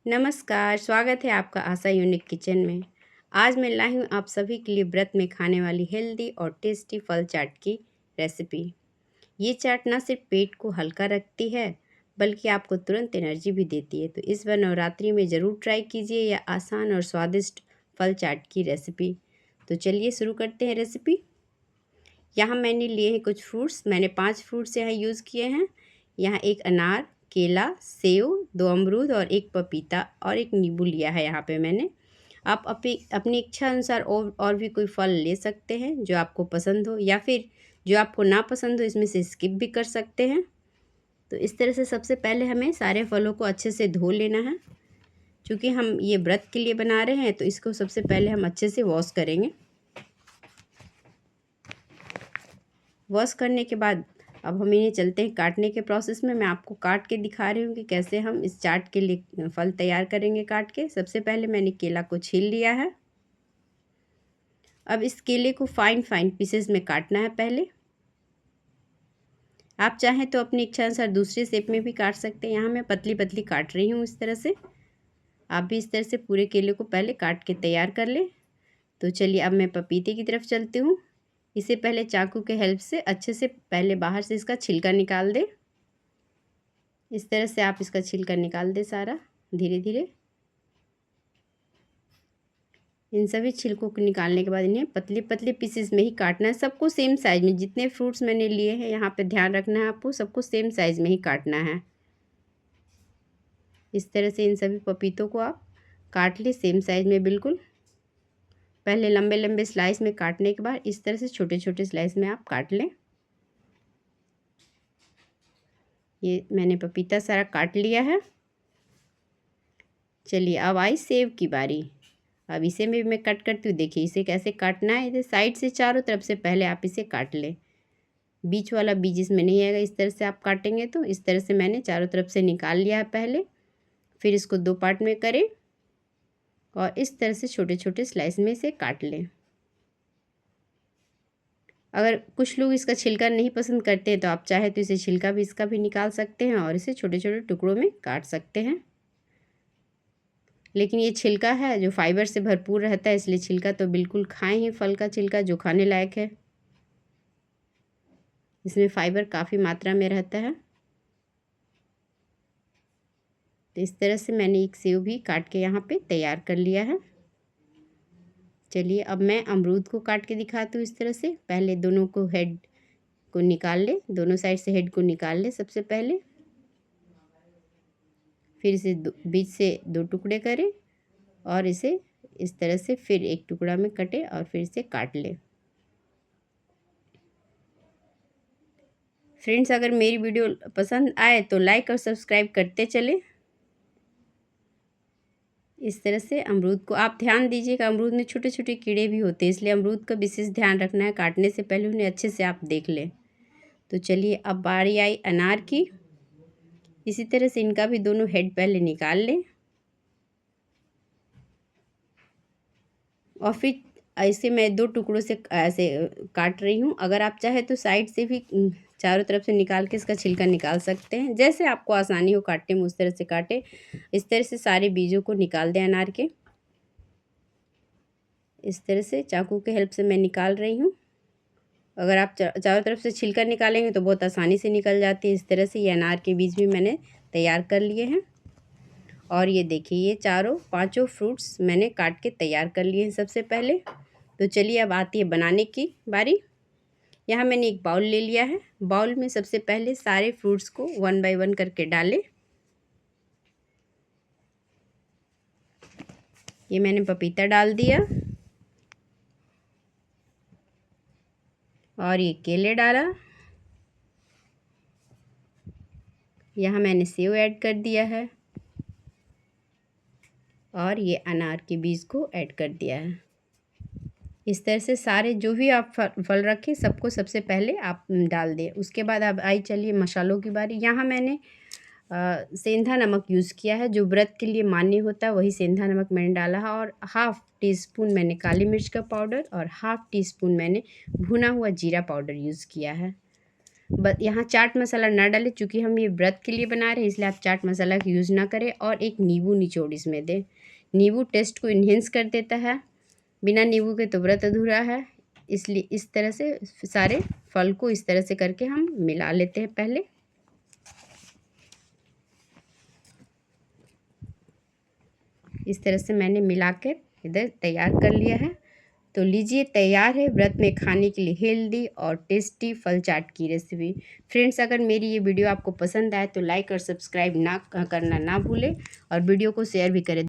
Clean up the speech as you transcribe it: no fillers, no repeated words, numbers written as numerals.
नमस्कार, स्वागत है आपका आशा यूनिक किचन में। आज मैं लाई हूँ आप सभी के लिए व्रत में खाने वाली हेल्दी और टेस्टी फल चाट की रेसिपी। ये चाट ना सिर्फ पेट को हल्का रखती है, बल्कि आपको तुरंत एनर्जी भी देती है। तो इस बार नवरात्रि में ज़रूर ट्राई कीजिए यह आसान और स्वादिष्ट फल चाट की रेसिपी। तो चलिए शुरू करते हैं रेसिपी। यहाँ मैंने लिए हैं कुछ फ्रूट्स। मैंने 5 फ्रूट्स यहाँ यूज़ किए हैं। यहाँ एक अनार, केला, सेव, 2 अमरूद और 1 पपीता और 1 नींबू लिया है यहाँ पे मैंने। आप अपनी इच्छा अनुसार और भी कोई फल ले सकते हैं जो आपको पसंद हो, या फिर जो आपको ना पसंद हो इसमें से स्किप भी कर सकते हैं। तो इस तरह से सबसे पहले हमें सारे फलों को अच्छे से धो लेना है। चूँकि हम ये व्रत के लिए बना रहे हैं तो इसको सबसे पहले हम अच्छे से वॉश करेंगे। वॉश करने के बाद अब हम इन्हें चलते हैं काटने के प्रोसेस में। मैं आपको काट के दिखा रही हूँ कि कैसे हम इस चाट के लिए फल तैयार करेंगे काट के। सबसे पहले मैंने केला को छील लिया है। अब इस केले को फाइन फाइन पीसेस में काटना है पहले। आप चाहें तो अपनी इच्छा अनुसार दूसरे शेप में भी काट सकते हैं। यहाँ मैं पतली पतली काट रही हूँ इस तरह से। आप भी इस तरह से पूरे केले को पहले काट के तैयार कर लें। तो चलिए अब मैं पपीते की तरफ चलती हूँ। इसे पहले चाकू के हेल्प से अच्छे से पहले बाहर से इसका छिलका निकाल दें। इस तरह से आप इसका छिलका निकाल दें सारा धीरे धीरे। इन सभी छिलकों को निकालने के बाद इन्हें पतली पतली पीसेस में ही काटना है। सबको सेम साइज़ में, जितने फ्रूट्स मैंने लिए हैं यहाँ पे ध्यान रखना है आपको, सबको सेम साइज़ में ही काटना है। इस तरह से इन सभी पपीतों को आप काट लें सेम साइज़ में बिल्कुल। पहले लंबे लंबे स्लाइस में काटने के बाद इस तरह से छोटे छोटे स्लाइस में आप काट लें। ये मैंने पपीता सारा काट लिया है। चलिए अब आई सेब की बारी। अब इसे भी मैं कट करती हूँ। देखिए इसे कैसे काटना है। इधर साइड से चारों तरफ से पहले आप इसे काट लें। बीच वाला बीज इसमें नहीं आएगा। इस तरह से आप काटेंगे तो इस तरह से मैंने चारों तरफ से निकाल लिया है पहले। फिर इसको 2 पार्ट में करें और इस तरह से छोटे छोटे स्लाइस में इसे काट लें। अगर कुछ लोग इसका छिलका नहीं पसंद करते हैं तो आप चाहे तो इसे छिलका भी इसका भी निकाल सकते हैं और इसे छोटे छोटे टुकड़ों में काट सकते हैं। लेकिन ये छिलका है जो फाइबर से भरपूर रहता है, इसलिए छिलका तो बिल्कुल खाएं ही। फल का छिलका जो खाने लायक है, इसमें फाइबर काफ़ी मात्रा में रहता है। तो इस तरह से मैंने एक सेव भी काट के यहाँ पे तैयार कर लिया है। चलिए अब मैं अमरूद को काट के दिखाती हूँ। इस तरह से पहले दोनों को हेड को निकाल ले, दोनों साइड से हेड को निकाल ले सबसे पहले। फिर इसे बीच से 2 टुकड़े करें और इसे इस तरह से फिर एक टुकड़ा में कटे और फिर इसे काट ले। फ्रेंड्स, अगर मेरी वीडियो पसंद आए तो लाइक और सब्सक्राइब करते चले। इस तरह से अमरूद को आप ध्यान दीजिएगा, अमरूद में छोटे छोटे कीड़े भी होते हैं, इसलिए अमरूद का विशेष ध्यान रखना है। काटने से पहले उन्हें अच्छे से आप देख लें। तो चलिए अब बारी आई अनार की। इसी तरह से इनका भी दोनों हेड पहले निकाल लें और फिर ऐसे मैं 2 टुकड़ों से ऐसे काट रही हूँ। अगर आप चाहे तो साइड से भी चारों तरफ से निकाल के इसका छिलका निकाल सकते हैं। जैसे आपको आसानी हो काटने में उस तरह से काटें। इस तरह से सारे बीजों को निकाल दें अनार के। इस तरह से चाकू के हेल्प से मैं निकाल रही हूँ। अगर आप चारों तरफ से छिलका निकालेंगे तो बहुत आसानी से निकल जाती है। इस तरह से ये अनार के बीज भी मैंने तैयार कर लिए हैं। और ये देखिए ये चारों पांचों फ्रूट्स मैंने काट के तैयार कर लिए हैं सबसे पहले। तो चलिए अब आती है बनाने की बारी। यहाँ मैंने एक बाउल ले लिया है। बाउल में सबसे पहले सारे फ्रूट्स को 1 बाय 1 करके डालें। ये मैंने पपीता डाल दिया और ये केले डाला। यहाँ मैंने सेव ऐड कर दिया है और ये अनार के बीज को ऐड कर दिया है। इस तरह से सारे जो भी आप फल रखें सबको सबसे पहले आप डाल दें। उसके बाद अब आई चलिए मसालों की बारी। यहाँ मैंने सेंधा नमक यूज़ किया है। जो व्रत के लिए मान्य होता है वही सेंधा नमक मैंने डाला है। और हाफ़ टी स्पून मैंने काली मिर्च का पाउडर और हाफ़ टी स्पून मैंने भुना हुआ जीरा पाउडर यूज़ किया है। यहाँ चाट मसाला ना डालें, चूँकि हम ये व्रत के लिए बना रहे हैं, इसलिए आप चाट मसाला का यूज़ ना करें। और एक नींबू निचोड़ इसमें दें। नींबू टेस्ट को इन्हेंस कर देता है, बिना नींबू के तो व्रत अधूरा है। इसलिए इस तरह से सारे फल को इस तरह से करके हम मिला लेते हैं। पहले इस तरह से मैंने मिलाकर इधर तैयार कर लिया है। तो लीजिए, तैयार है व्रत में खाने के लिए हेल्दी और टेस्टी फल चाट की रेसिपी। फ्रेंड्स, अगर मेरी ये वीडियो आपको पसंद आए तो लाइक और सब्सक्राइब करना ना भूलें और वीडियो को शेयर भी करें।